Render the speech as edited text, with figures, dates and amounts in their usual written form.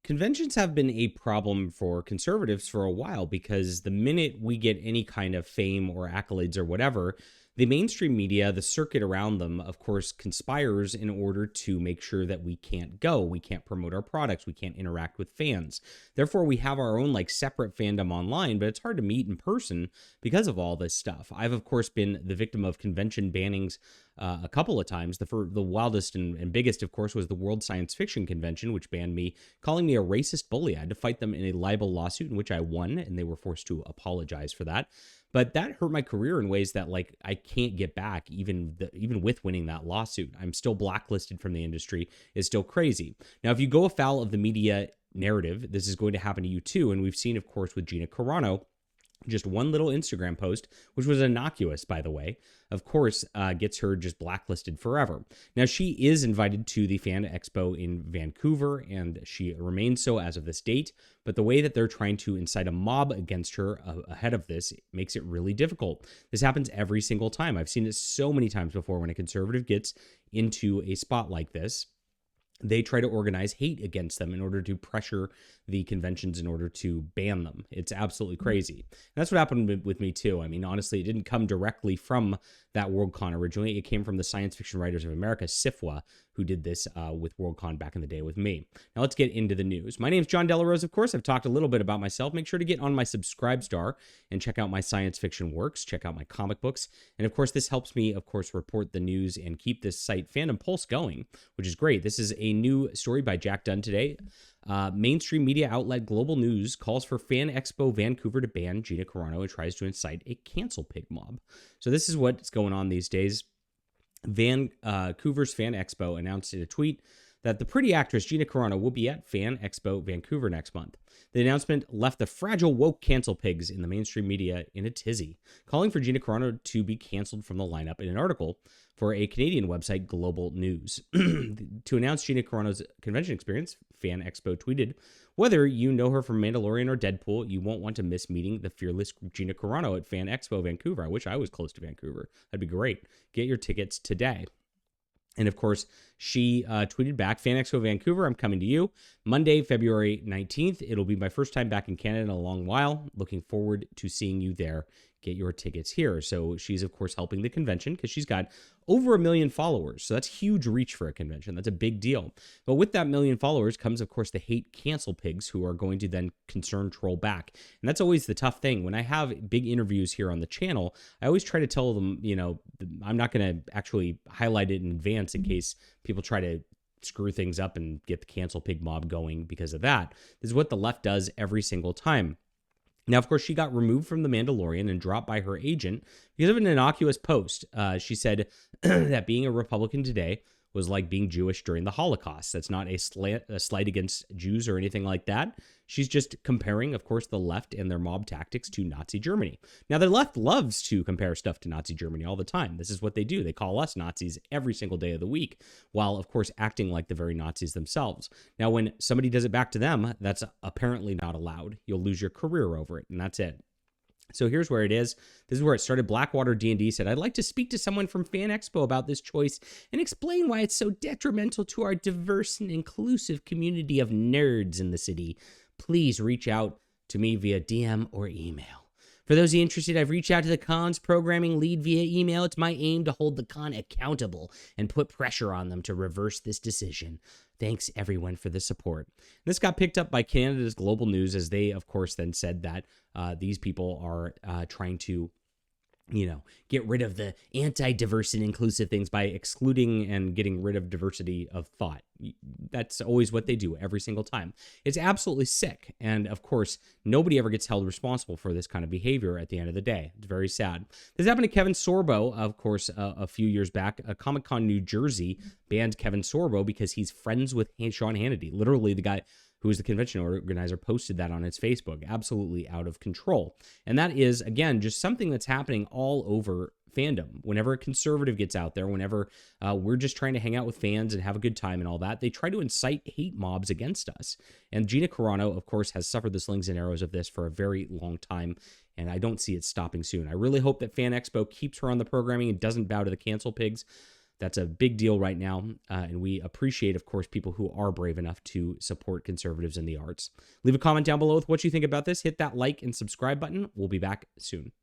Conventions have been a problem for conservatives for a while because the minute we get any kind of fame or accolades or whatever, the mainstream media, the circuit around them, of course, conspires in order to make sure that we can't go. We can't promote our products. We can't interact with fans. Therefore, we have our own separate fandom online, but it's hard to meet in person because of all this stuff. I've, of course, been the victim of convention bannings a couple of times. The wildest and biggest, of course, was the World Science Fiction Convention, which banned me, calling me a racist bully. I had to fight them in a libel lawsuit in which I won, and they were forced to apologize for that. But that hurt my career in ways that I can't get back, even with winning that lawsuit. I'm still blacklisted from the industry. It's still crazy. Now, if you go afoul of the media narrative, this is going to happen to you too. And we've seen, of course, with Gina Carano, just one little Instagram post, which was innocuous, by the way, of course, gets her just blacklisted forever. Now, she is invited to the Fan Expo in Vancouver, and she remains so as of this date. But the way that they're trying to incite a mob against her ahead of this makes it really difficult. This happens every single time. I've seen it so many times before when a conservative gets into a spot like this. They try to organize hate against them in order to pressure the conventions in order to ban them. It's absolutely crazy. And that's what happened with me too. I mean, honestly, it didn't come directly from that Worldcon originally. It came from the Science Fiction Writers of America, SIFWA, who did this with Worldcon back in the day with me. Now let's get into the news. My name is John Delarose, of course. I've talked a little bit about myself. Make sure to get on my Subscribe Star and check out my science fiction works, check out my comic books. And of course, this helps me, of course, report the news and keep this site Fandom Pulse going, which is great. This is a new story by Jack Dunn today. Mainstream media outlet Global News calls for Fan Expo Vancouver to ban Gina Carano and tries to incite a cancel pig mob. So this is what's going on these days. Vancouver's Fan Expo announced in a tweet that the pretty actress Gina Carano will be at Fan Expo Vancouver next month. The announcement left the fragile woke cancel pigs in the mainstream media in a tizzy, calling for Gina Carano to be canceled from the lineup in an article for a Canadian website, Global News. To announce Gina Carano's convention experience, Fan Expo tweeted, "Whether you know her from Mandalorian or Deadpool, you won't want to miss meeting the fearless Gina Carano at Fan Expo Vancouver." I wish I was close to Vancouver. That'd be great. Get your tickets today. And of course, she tweeted back, "Fan Expo Vancouver, I'm coming to you. Monday, February 19th. It'll be my first time back in Canada in a long while. Looking forward to seeing you there. Get your tickets here." So she's, of course, helping the convention because she's got over 1 million followers. So that's huge reach for a convention. That's a big deal. But with that 1 million followers comes, of course, the hate cancel pigs who are going to then concern troll back. And that's always the tough thing. When I have big interviews here on the channel, I always try to tell them, I'm not going to actually highlight it in advance in case people try to screw things up and get the cancel pig mob going because of that. This is what the left does every single time. Now, of course, she got removed from The Mandalorian and dropped by her agent because of an innocuous post. She said that being a Republican today was like being Jewish during the Holocaust. That's not a slight against Jews or anything like that. She's just comparing, of course, the left and their mob tactics to Nazi Germany. Now, the left loves to compare stuff to Nazi Germany all the time. This is what they do. They call us Nazis every single day of the week, while, of course, acting like the very Nazis themselves. Now, when somebody does it back to them, that's apparently not allowed. You'll lose your career over it, and that's it. So here's where it is. This is where it started. Blackwater D&D said, "I'd like to speak to someone from Fan Expo about this choice and explain why it's so detrimental to our diverse and inclusive community of nerds in the city. Please reach out to me via DM or email. For those interested, I've reached out to the con's programming lead via email. It's my aim to hold the con accountable and put pressure on them to reverse this decision. Thanks, everyone, for the support." This got picked up by Canada's Global News as they, of course, then said that these people are trying to, get rid of the anti-diverse and inclusive things by excluding and getting rid of diversity of thought. That's always what they do every single time. It's absolutely sick. And of course, nobody ever gets held responsible for this kind of behavior at the end of the day. It's very sad. This happened to Kevin Sorbo, of course, a few years back. Comic-Con New Jersey banned Kevin Sorbo because he's friends with Sean Hannity. Literally, the guy who is the convention organizer, posted that on his Facebook. Absolutely out of control. And that is, again, just something that's happening all over fandom. Whenever a conservative gets out there, whenever we're just trying to hang out with fans and have a good time and all that, they try to incite hate mobs against us. And Gina Carano, of course, has suffered the slings and arrows of this for a very long time, and I don't see it stopping soon. I really hope that Fan Expo keeps her on the programming and doesn't bow to the cancel pigs. That's a big deal right now, and we appreciate, of course, people who are brave enough to support conservatives in the arts. Leave a comment down below with what you think about this. Hit that like and subscribe button. We'll be back soon.